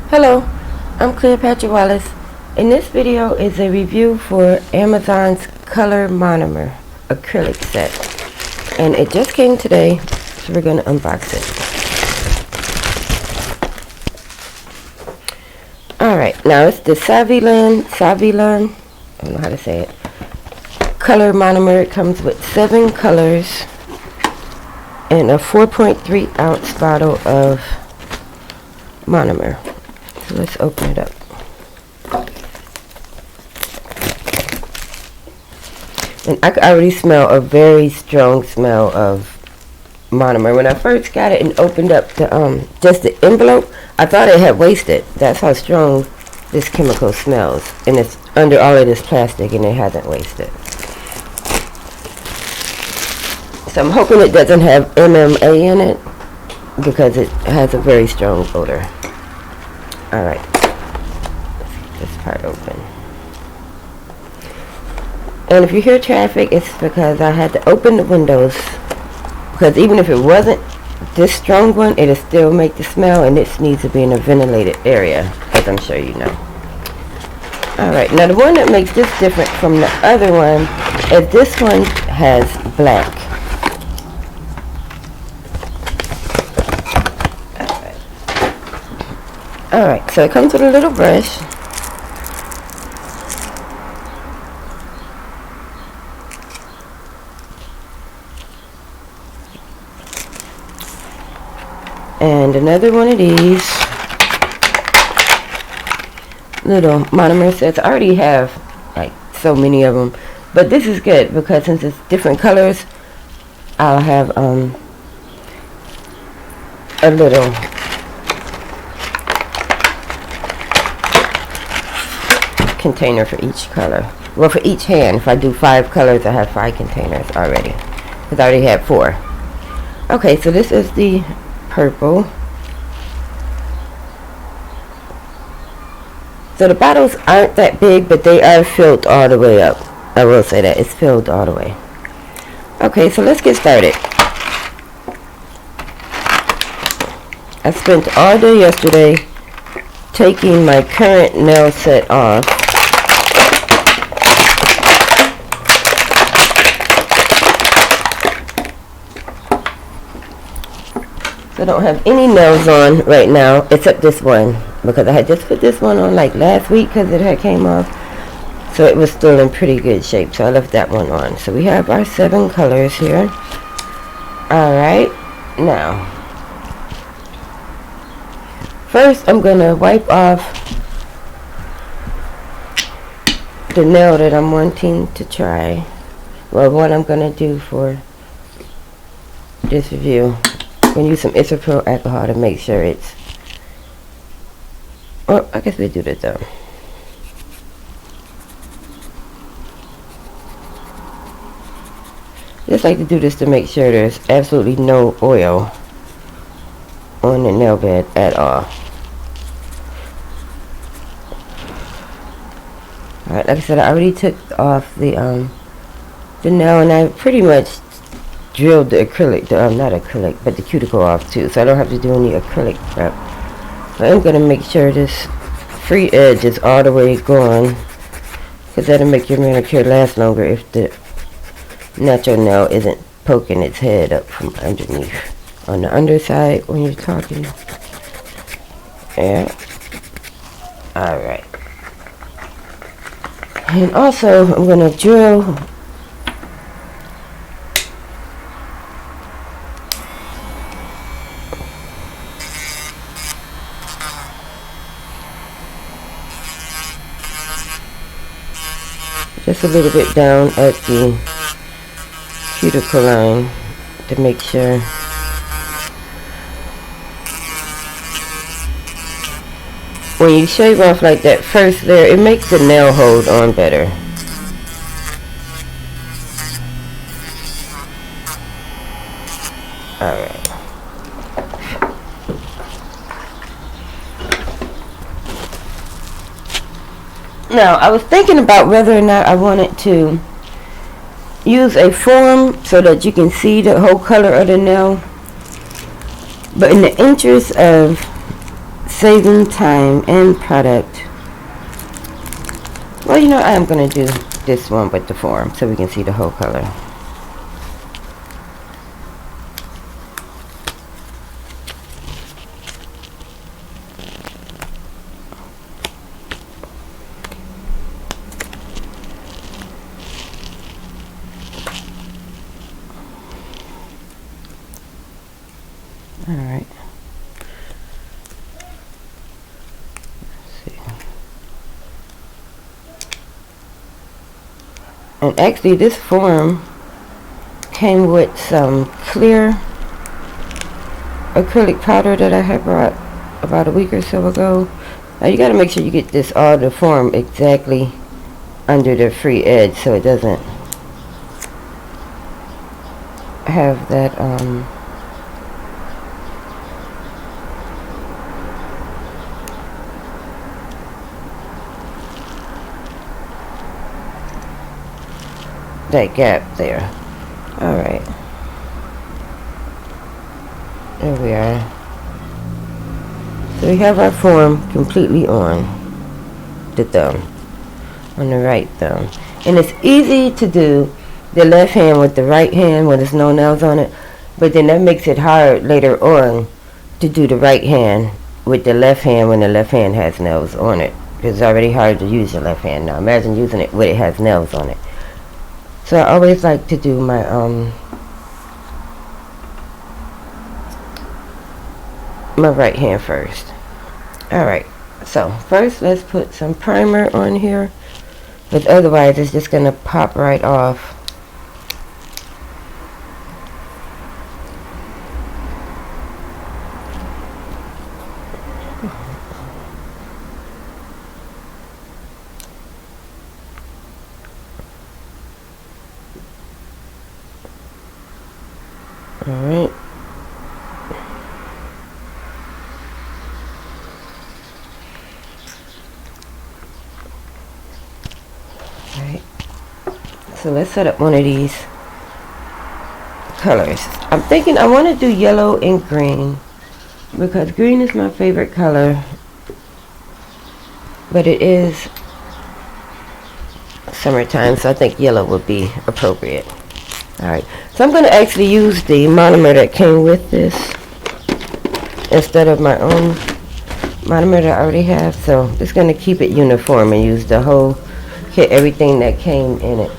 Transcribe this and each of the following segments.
Hello, I'm Cleopatra Wallace, and this video is a review for Amazon's Color Monomer acrylic set, and it just came today, so we're going to unbox it. Alright, now it's the Saviland, I don't know how to say it, Color Monomer. It comes with 7 colors and a 4.3 ounce bottle of monomer. So let's open it up. And I could already smell a very strong smell of monomer. When I first got it and opened up the just the envelope, I thought it had wasted. That's how strong this chemical smells. And it's under all of this plastic and it hasn't wasted. So I'm hoping it doesn't have MMA in it because it has a very strong odor. Alright, let's get this part open. And if you hear traffic, it's because I had to open the windows, because even if it wasn't this strong one, it'll still make the smell, and this needs to be in a ventilated area, as I'm sure you know. Alright, now the one that makes this different from the other one is this one has black. Alright, so it comes with a little brush. And another one of these little monomer sets. I already have like so many of them, but this is good because since it's different colors, I'll have a little container for each color. Well, for each hand. If I do 5 colors, I have 5 containers already, because I already had 4. Okay, so this is the purple. So the bottles aren't that big, but they are filled all the way up. I will say that it's filled all the way. Okay, so let's get started. I spent all day yesterday taking my current nail set off. So I don't have any nails on right now except this one, because I had just put this one on like last week because it had came off, so it was still in pretty good shape, so I left that one on. So we have our 7 colors here. Alright, now first I'm going to wipe off the nail that I'm wanting to try. Well, what I'm going to do for this review, I'm going to use some isopropyl alcohol to make sure it's, well, I guess we do this though. Just like to do this to make sure there's absolutely no oil on the nail bed at all. Alright, like I said, I already took off the nail, and I pretty much drilled the acrylic, not acrylic, but the cuticle off too, so I don't have to do any acrylic prep. But I'm going to make sure this free edge is all the way gone, because that'll make your manicure last longer if the natural nail isn't poking its head up from underneath. On the underside when you're talking. Yeah. Alright. And also, I'm going to drill just a little bit down at the cuticle line to make sure when you shave off like that first layer, it makes the nail hold on better. Alright. Now, I was thinking about whether or not I wanted to use a form so that you can see the whole color of the nail. But in the interest of saving time and product. Well, you know, I am going to do this one with the form so we can see the whole color. Alright. And actually this form came with some clear acrylic powder that I had brought about a week or so ago. Now you got to make sure you get this all the form exactly under the free edge so it doesn't have that that gap there. Alright. There we are. So we have our form completely on the thumb. On the right thumb. And it's easy to do the left hand with the right hand when there's no nails on it. But then that makes it hard later on to do the right hand with the left hand when the left hand has nails on it. It's already hard to use your left hand now. Imagine using it when it has nails on it. So I always like to do my my right hand first. Alright, so first let's put some primer on here, but otherwise it's just gonna pop right off. Alright. Alright. So let's set up one of these colors. I'm thinking I want to do yellow and green because green is my favorite color, but it is summertime, so I think yellow would be appropriate. Alright, so I'm going to actually use the monomer that came with this instead of my own monomer that I already have. So just going to keep it uniform and use the whole kit, everything that came in it.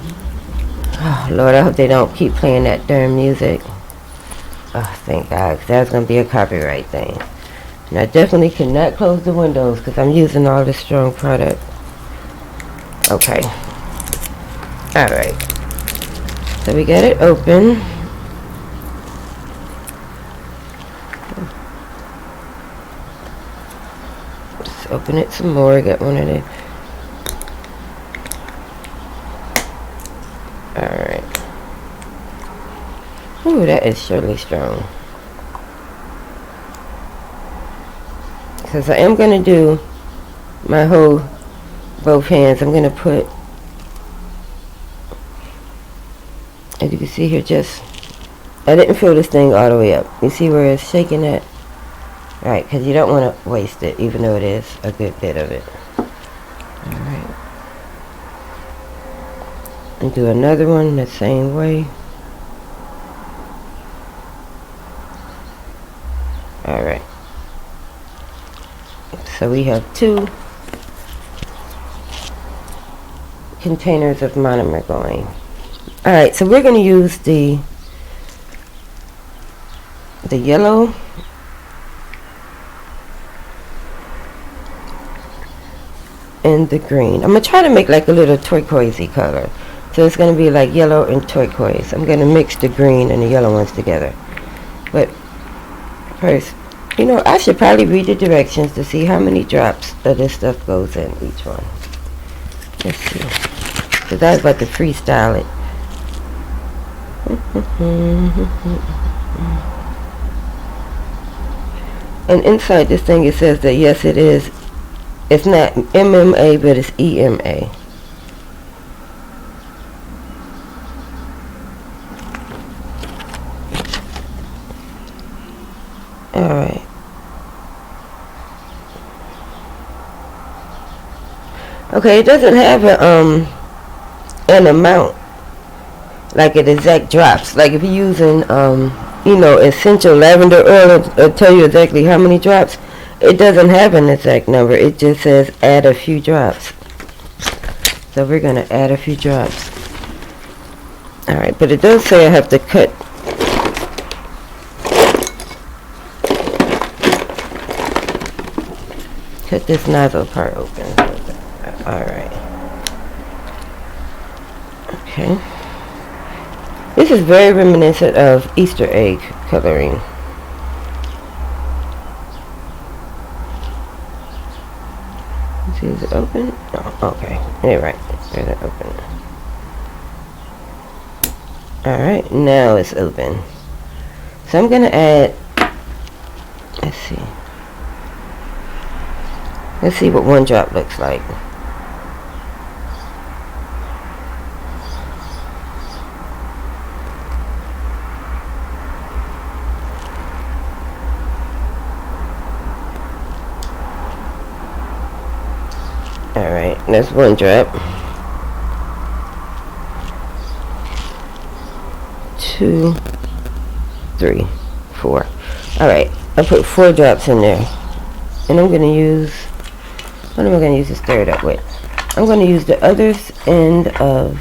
Oh Lord, I hope they don't keep playing that darn music. Oh, thank God, 'cause that's going to be a copyright thing. And I definitely cannot close the windows because I'm using all this strong product. Okay. Alright. So we got it open. Just open it some more. Got one of the. Alright. Ooh, that is surely strong. Because I am going to do my whole, both hands. I'm going to put, as you can see here, just, I didn't fill this thing all the way up. You see where it's shaking at? Alright, because you don't want to waste it, even though it is a good bit of it. Alright. And do another one the same way. Alright. So we have 2 containers of monomer going. Alright, so we're going to use the yellow and the green. I'm going to try to make like a little turquoisey color. So it's going to be like yellow and turquoise. I'm going to mix the green and the yellow ones together. But first, you know, I should probably read the directions to see how many drops of this stuff goes in each one. Let's see. Because I was about to freestyle it. And inside this thing it says that yes, it is. It's not MMA, but it's EMA. Alright. Okay, it doesn't have an amount, like an exact drops. Like if you're using essential lavender oil, it'll tell you exactly how many drops. It doesn't have an exact number. It just says add a few drops. So we're gonna add a few drops. All right, but it does say I have to cut this nozzle part open. All right. Okay. This is very reminiscent of Easter egg coloring. Let's see, is it open? Oh, okay. Yeah, right. There's it open. Alright, now it's open. So I'm gonna add, let's see. Let's see what one drop looks like. Alright, that's one drop. 2, 3, 4. Alright, I put 4 drops in there. And I'm going to use, what am I going to use to stir it up with? I'm going to use the other end of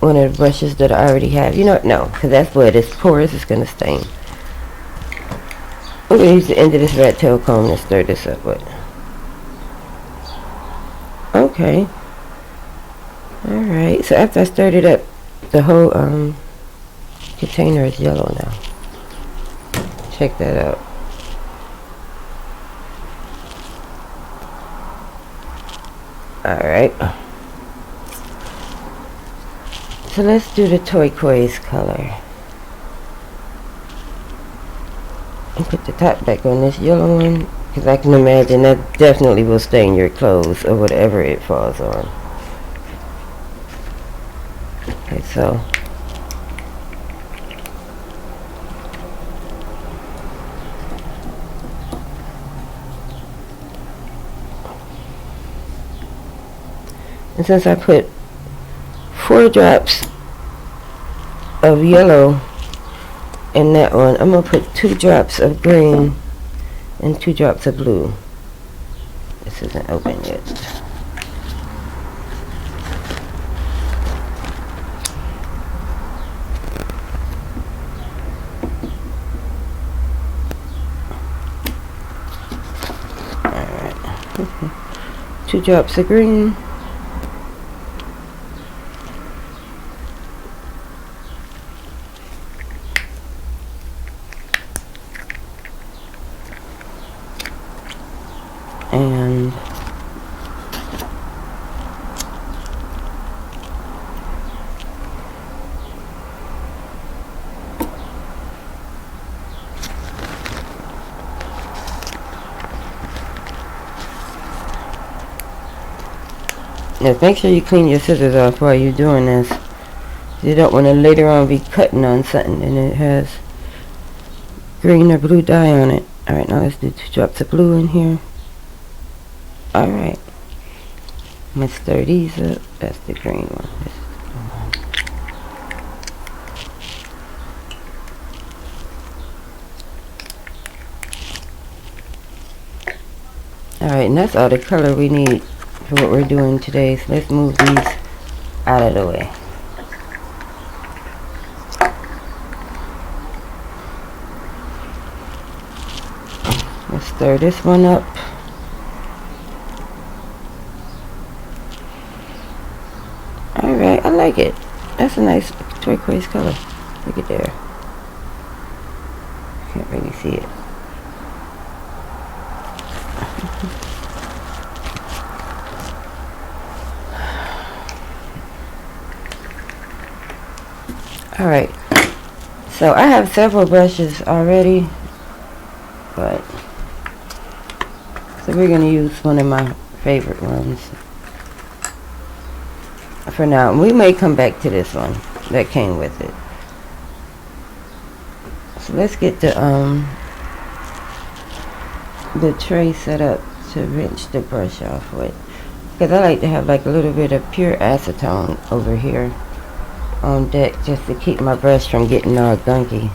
one of the brushes that I already have. You know what? No, because that's where it's porous, it's going to stain. I'm going to use the end of this rat tail comb to stir this up with. Okay. Alright, so after I stirred it up, the whole container is yellow now. Check that out. Alright. So let's do the turquoise color. And put the top back on this yellow one, because I can imagine that definitely will stain your clothes or whatever it falls on. Okay, so and since I put 4 drops of yellow in that one, I'm going to put 2 drops of green and 2 drops of blue. This isn't open yet. Alright. 2 drops of green. And now make sure you clean your scissors off while you're doing this. You don't want to later on be cutting on something and it has green or blue dye on it. Alright, now let's do 2 drops of blue in here. Alright. I'm going to stir these up. That's the green one. Alright, and that's all the color we need for what we're doing today. So let's move these out of the way. Let's stir this one up. Alright, I like it. That's a nice turquoise color. Look at there. Can't really see it. Alright. So I have several brushes already. But so we're going to use one of my favorite ones for now. We may come back to this one that came with it. So let's get the tray set up to rinse the brush off with, because I like to have like a little bit of pure acetone over here on deck just to keep my brush from getting all gunky.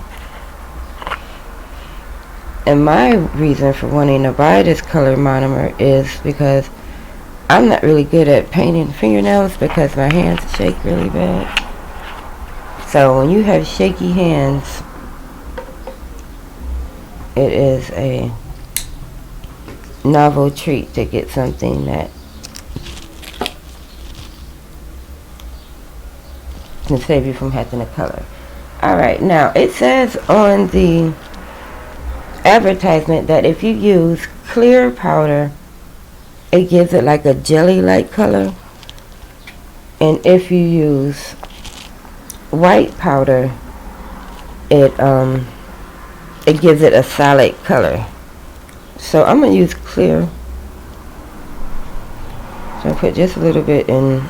And my reason for wanting to buy this color monomer is because I'm not really good at painting fingernails because my hands shake really bad. So when you have shaky hands, it is a novel treat to get something that can save you from having to color. Alright, now it says on the advertisement that if you use clear powder, it gives it like a jelly-like color, and if you use white powder, it gives it a solid color. So I'm gonna use clear. So I put just a little bit in.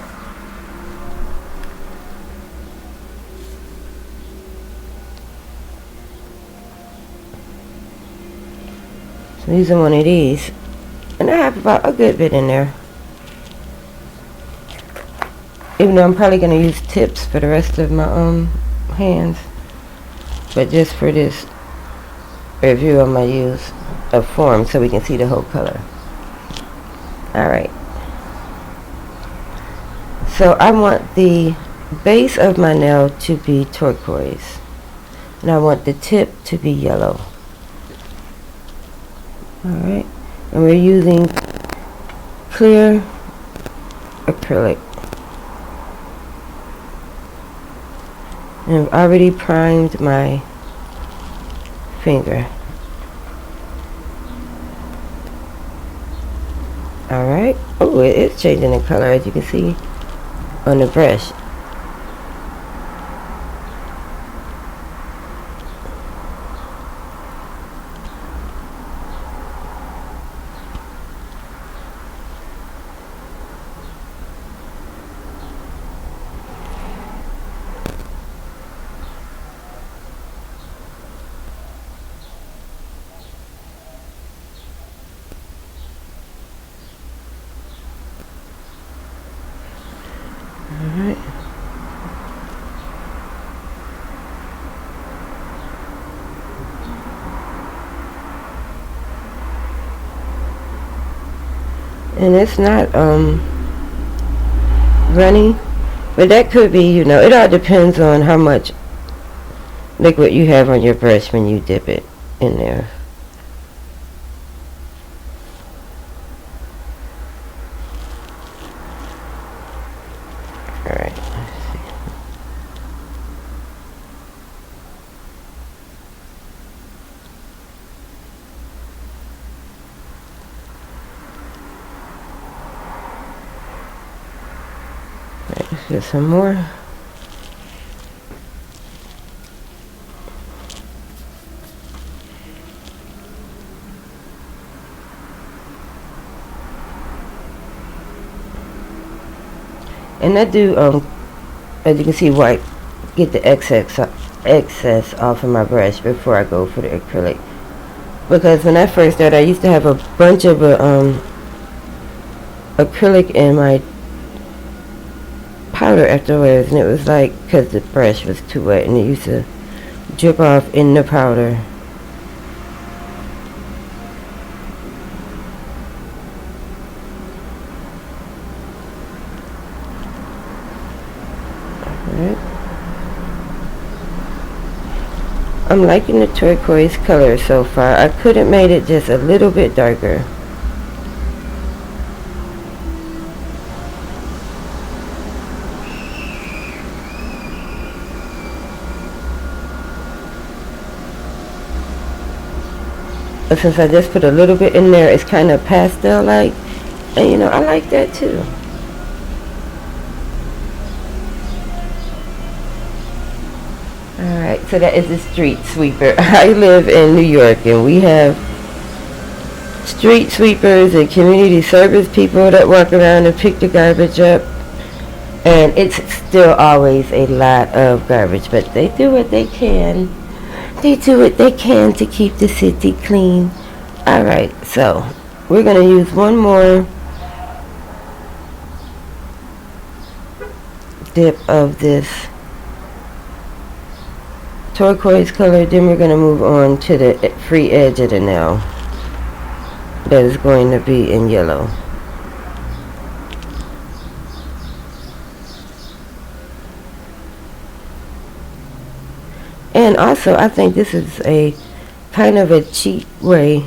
So using one of these, and I have about a good bit in there. Even though I'm probably gonna use tips for the rest of my hands, but just for this review, I'm gonna use a form so we can see the whole color. Alright. So I want the base of my nail to be turquoise, and I want the tip to be yellow. Alright. And we're using clear acrylic. And I've already primed my finger. Alright. Oh, it is changing the color, as you can see on the brush. Alright. And it's not runny, but that could be, you know, it all depends on how much liquid you have on your brush when you dip it in there. Alright, let's see. Alright, let's get some more. And I do, as you can see, get the excess off of my brush before I go for the acrylic. Because when I first started, I used to have a bunch of acrylic in my powder afterwards, and it was like, because the brush was too wet, and it used to drip off in the powder. I'm liking the turquoise color so far. I could have made it just a little bit darker. But since I just put a little bit in there, it's kind of pastel-like. And you know, I like that too. Alright, so that is the street sweeper. I live in New York, and we have street sweepers and community service people that walk around and pick the garbage up. And it's still always a lot of garbage, but they do what they can. They do what they can to keep the city clean. Alright, so we're going to use one more dip of this turquoise color. Then we're going to move on to the free edge of the nail that is going to be in yellow. And also, I think this is a kind of a cheat way,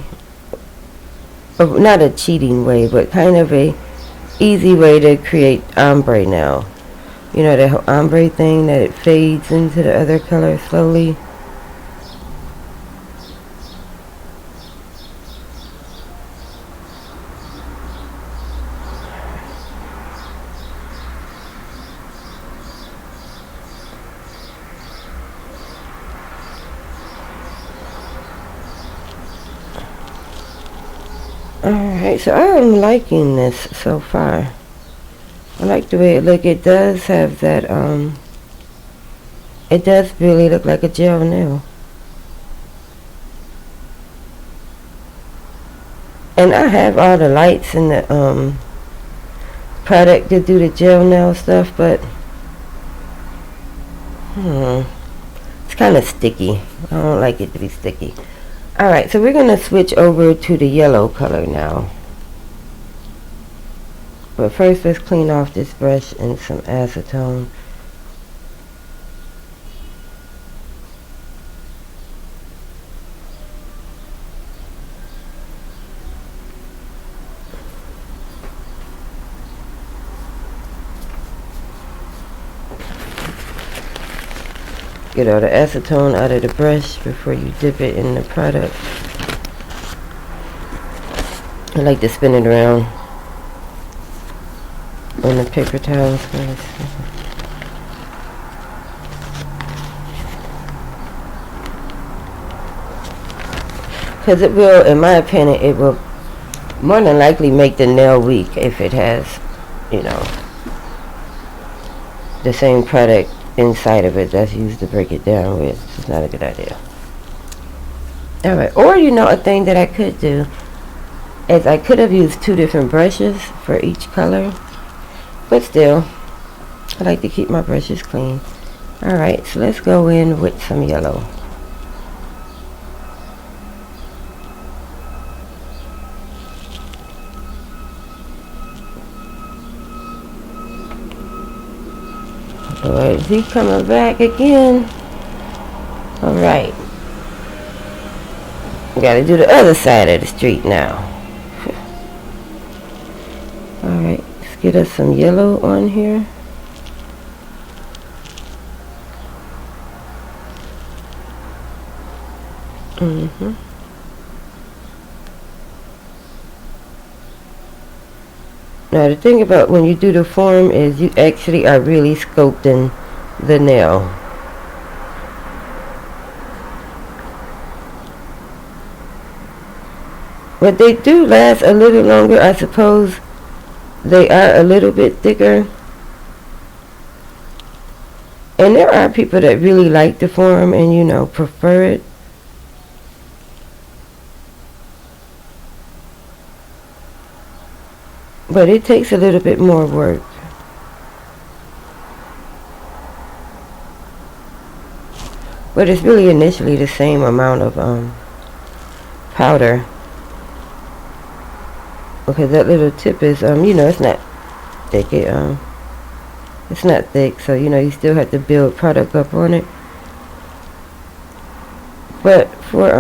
or not a cheating way, but kind of a easy way to create ombre now. You know, that ombre thing that it fades into the other color slowly. Alright, so I'm liking this so far. I like the way it looks. It does have that, it does really look like a gel nail. And I have all the lights in the, product to do the gel nail stuff, but, it's kind of sticky. I don't like it to be sticky. Alright, so we're going to switch over to the yellow color now. But first, let's clean off this brush and some acetone. Get all the acetone out of the brush before you dip it in the product. I like to spin it around on the paper towels first. Because it will, in my opinion, it will more than likely make the nail weak if it has, you know, the same product inside of it that's used to break it down with. It's not a good idea. Alright, or you know, a thing that I could do is I could have used 2 different brushes for each color, but still, I like to keep my brushes clean. Alright, so let's go in with some yellow. Alright, is he coming back again? Alright. We gotta do the other side of the street now. Alright, let's get us some yellow on here. Now the thing about when you do the form is you actually are really sculpting the nail. But they do last a little longer. I suppose they are a little bit thicker. And there are people that really like the form and, you know, prefer it. But it takes a little bit more work. But it's really initially the same amount of powder. Okay, that little tip is, you know, it's not thick. It's not thick, so, you know, you still have to build product up on it. But for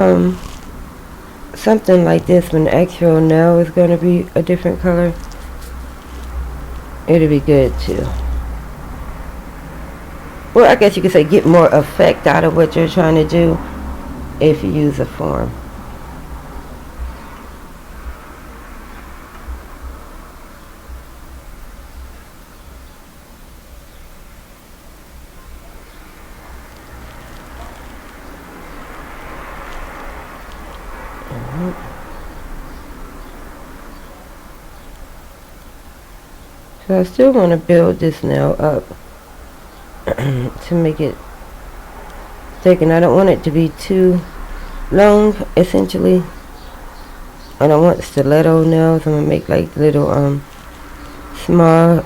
something like this, when the actual nail is going to be a different color, it'll be good too. Well, I guess you could say get more effect out of what you're trying to do if you use a form. So I still want to build this nail up to make it thick, and I don't want it to be too long, essentially. I don't want stiletto nails. I'm gonna make like little small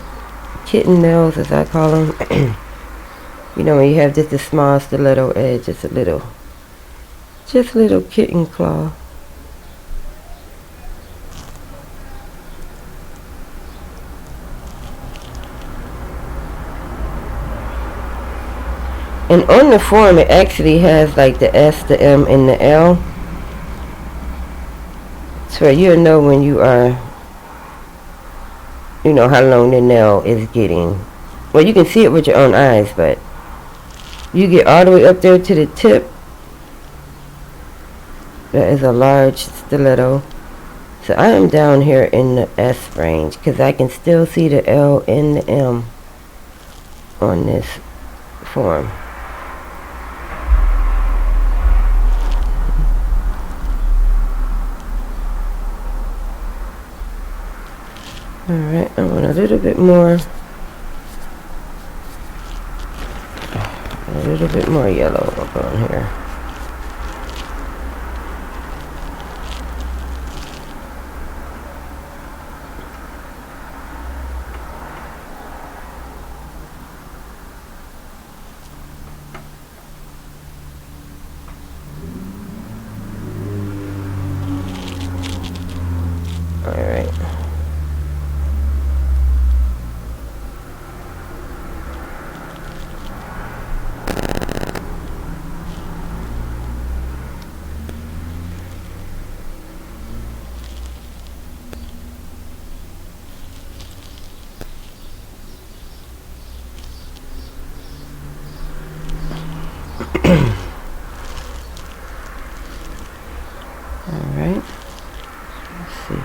kitten nails, as I call them. You know, when you have just a small stiletto edge, just a little kitten claw. And on the form, it actually has like the S, the M, and the L. So you'll know when you are, you know, how long the nail is getting. Well, you can see it with your own eyes, but you get all the way up there to the tip. That is a large stiletto. So I am down here in the S range because I can still see the L and the M on this form. Alright, I want a little bit more yellow up on here. Alright. Alright. Let's see.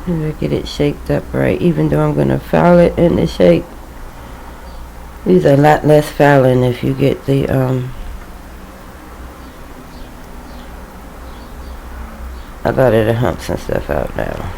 And I get it shaped up right, even though I'm going to foul it in the shape. These are a lot less fouling if you get the a lot of the humps and stuff out now.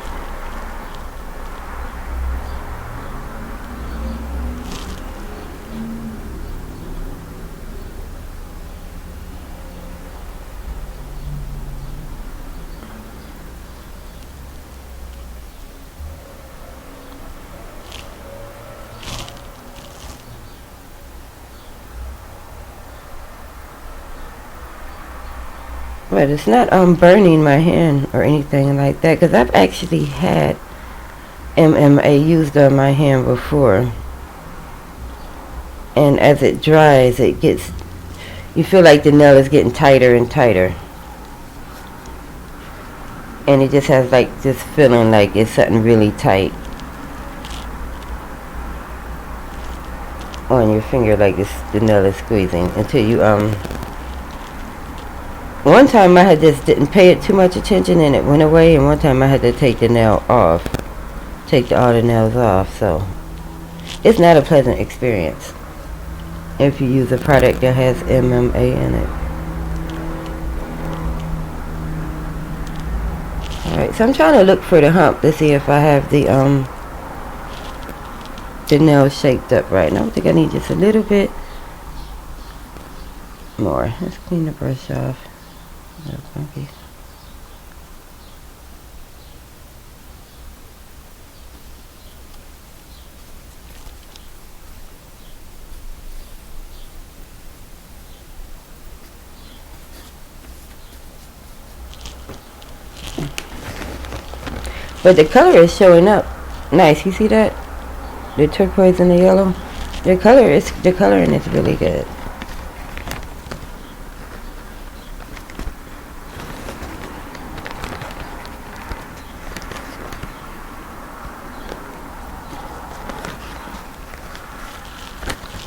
But it's not burning my hand or anything like that, because I've actually had MMA used on my hand before. And as it dries, it gets, you feel like the nail is getting tighter and tighter. And it just has like this feeling like it's something really tight on your finger, like the nail is squeezing until you one time I had just didn't pay it too much attention and it went away, and one time I had to take the nail off, take all the nails off. So it's not a pleasant experience if you use a product that has MMA in it. Alright, so I'm trying to look for the hump to see if I have the nail shaped up right. And I think I need just a little bit more. Let's clean the brush off. Okay. But the color is showing up nice. You see that? The turquoise and the yellow. The coloring is really good.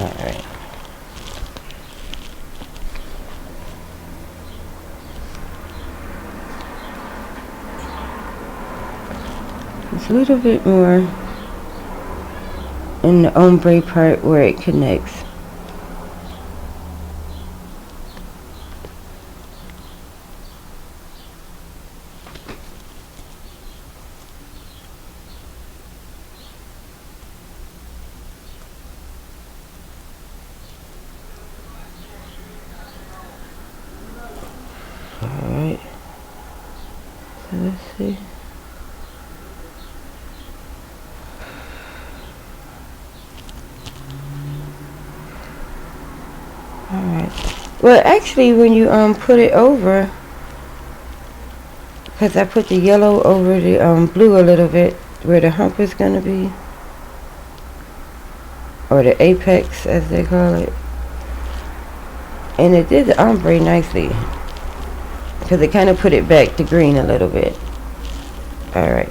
Alright. It's a little bit more in the ombre part where it connects. Alright. Let's see. Alright. Well, actually, when you put it over, because I put the yellow over the blue a little bit, where the hump is going to be, or the apex, as they call it. And it did the ombre nicely, because it kind of put it back to green a little bit. Alright,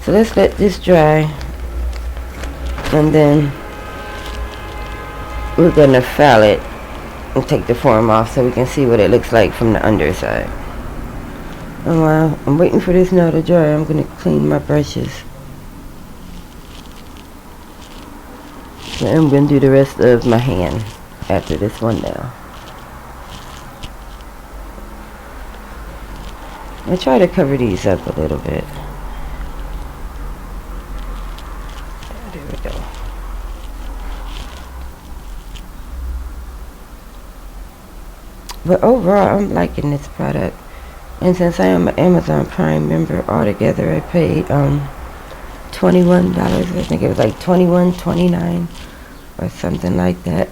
so let's let this dry, and then we're going to file it and take the form off so we can see what it looks like from the underside. And while I'm waiting for this now to dry, I'm going to clean my brushes. And I'm going to do the rest of my hand after this one now. I try to cover these up a little bit. There we go. But overall, I'm liking this product. And since I am an Amazon Prime member, altogether I paid $21. I think it was like $21.29 or something like that.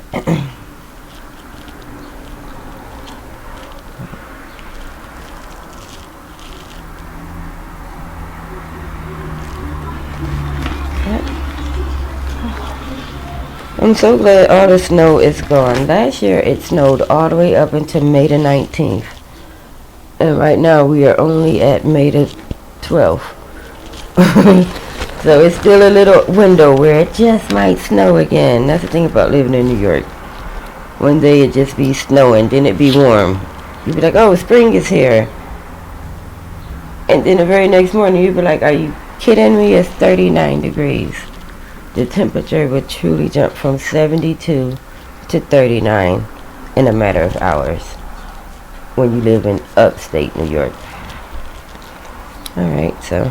I'm so glad all the snow is gone. Last year it snowed all the way up until May the 19th. And right now we are only at May the 12th. So it's still a little window where it just might snow again. That's the thing about living in New York. One day it just be snowing, then it be warm. You'd be like, oh, spring is here. And then the very next morning you'd be like, are you kidding me? It's 39 degrees. The temperature would truly jump from 72 to 39 in a matter of hours when you live in upstate New York. Alright, so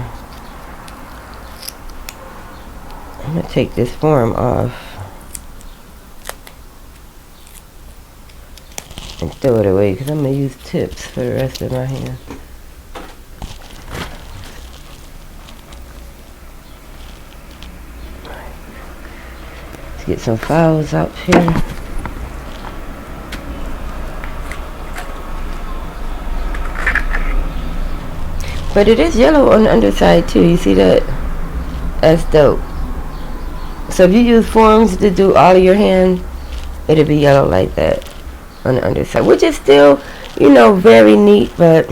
I'm going to take this form off and throw it away because I'm going to use tips for the rest of my hand. Get some files out here. But it is yellow on the underside too. You see that? That's dope. So if you use forms to do all of your hand, it'll be yellow like that on the underside, which is still, you know, very neat, but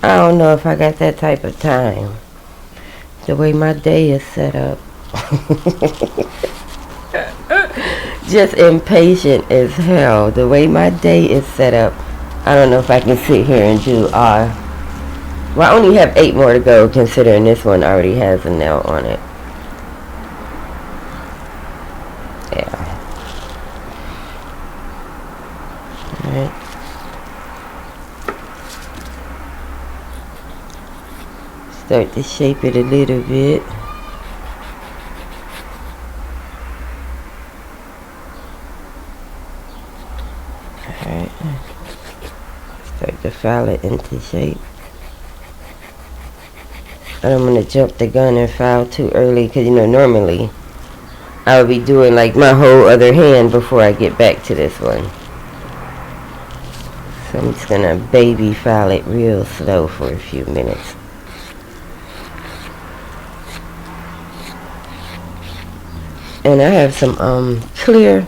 I don't know if I got that type of time. The way my day is set up. Just impatient as hell. The way my day is set up, I don't know if I can sit here and do well, I only have 8 more to go, considering this one already has a nail on it. Yeah. Alright. Start to shape it a little bit. Alright, start to file it into shape. I don't want to jump the gun and file too early because, you know, normally I would be doing like my whole other hand before I get back to this one. So I'm just going to baby file it real slow for a few minutes. And I have some clear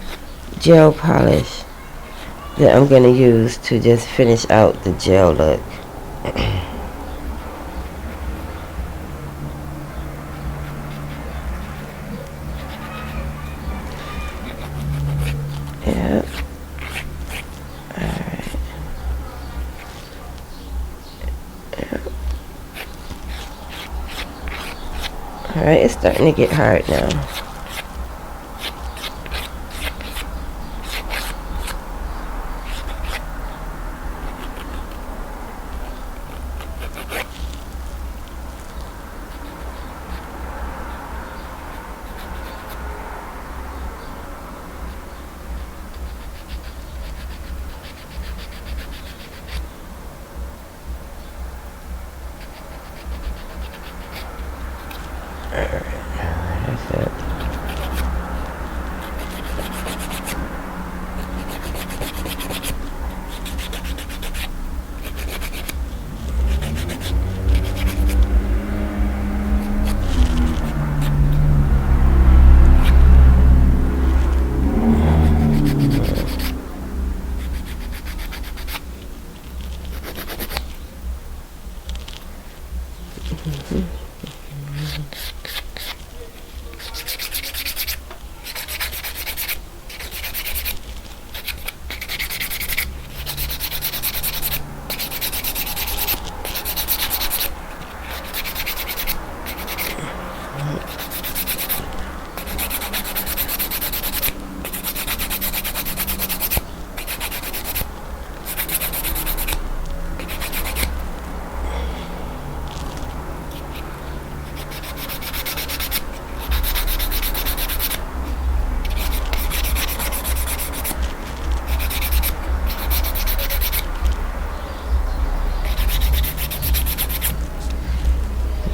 gel polish that I'm going to use to just finish out the gel look. Yep. Alright. Yep. Alright, it's starting to get hard now. That's it.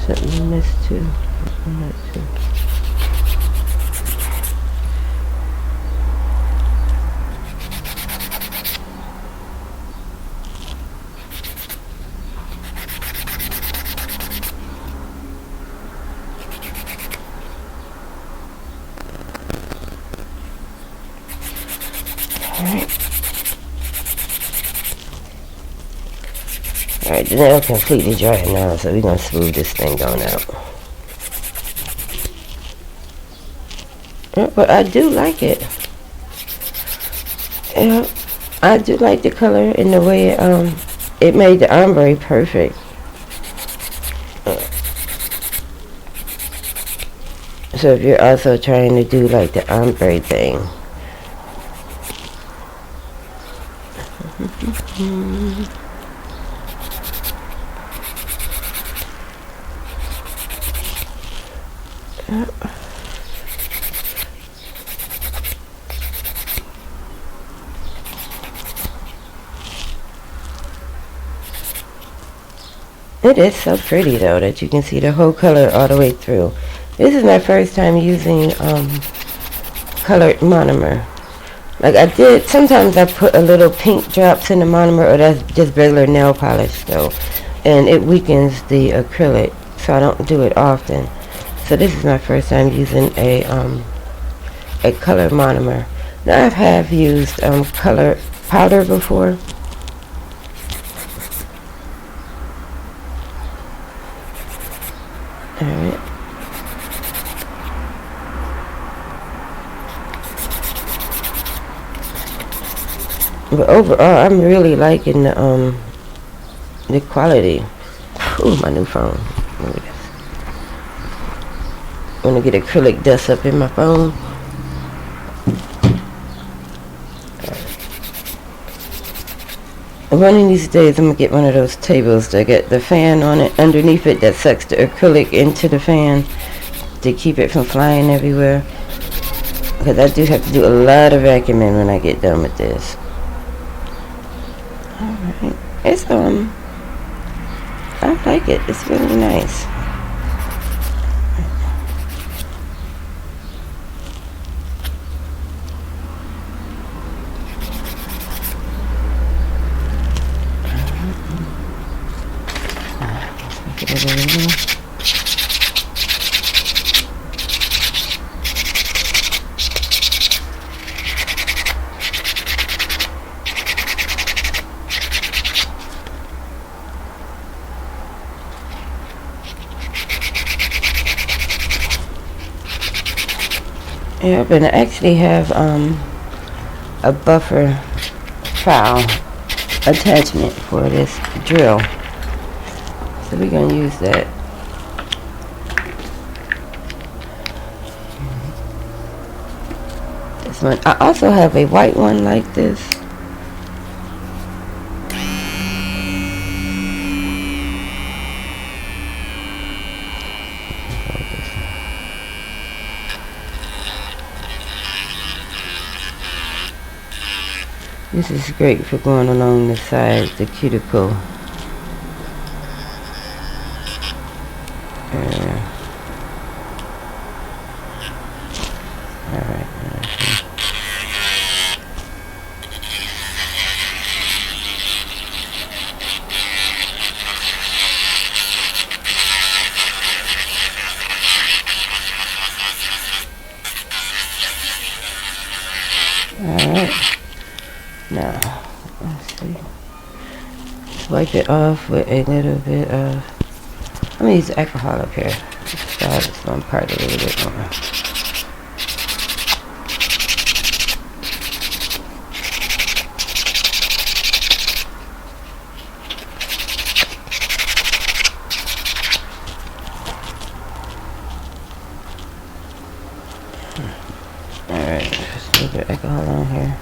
Something in this too. In that too. Alright, the nail completely dry now, so we're gonna smooth this thing on out. Yeah, but I do like it. Yeah, I do like the color and the way it made the ombre perfect. So if you're also trying to do like the ombre thing. It is so pretty though that you can see the whole color all the way through. This is my first time using colored monomer. Like I did, sometimes I put a little pink drops in the monomer, or that's just regular nail polish though, and it weakens the acrylic, so I don't do it often. So this is my first time using a color monomer. Now I have used color powder before. Alright. But overall, I'm really liking the quality. Ooh, my new phone. Look at this. I'm gonna get acrylic dust up in my phone. One of these days, I'm gonna get one of those tables to get the fan on it underneath it that sucks the acrylic into the fan to keep it from flying everywhere. Because I do have to do a lot of vacuuming when I get done with this. Alright. It's I like it. It's really nice. Yep, and I actually have a buffer file attachment for this drill, so we're gonna use that. This one, I also have a white one like this. This is great for going along the sides, the cuticle. wipe it off with a little bit of, I'm going to use alcohol up here. So I'm just going to part it a little bit more. Alright, just a little bit of alcohol on here.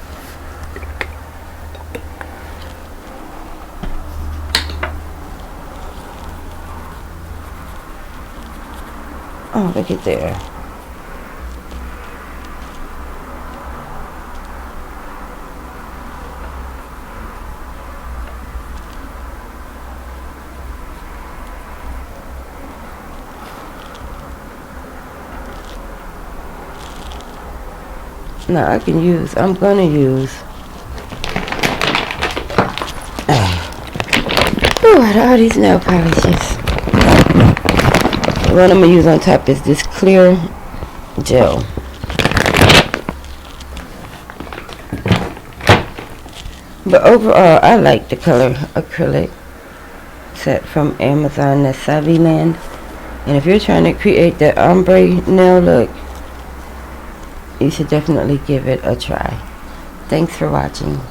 Oh, look at there. Now I'm gonna use out of all these nail polishes. The one I'm gonna use on top is this clear gel. But overall, I like the color acrylic set from Amazon, that's Saviland. And if you're trying to create that ombre nail look, you should definitely give it a try. Thanks for watching.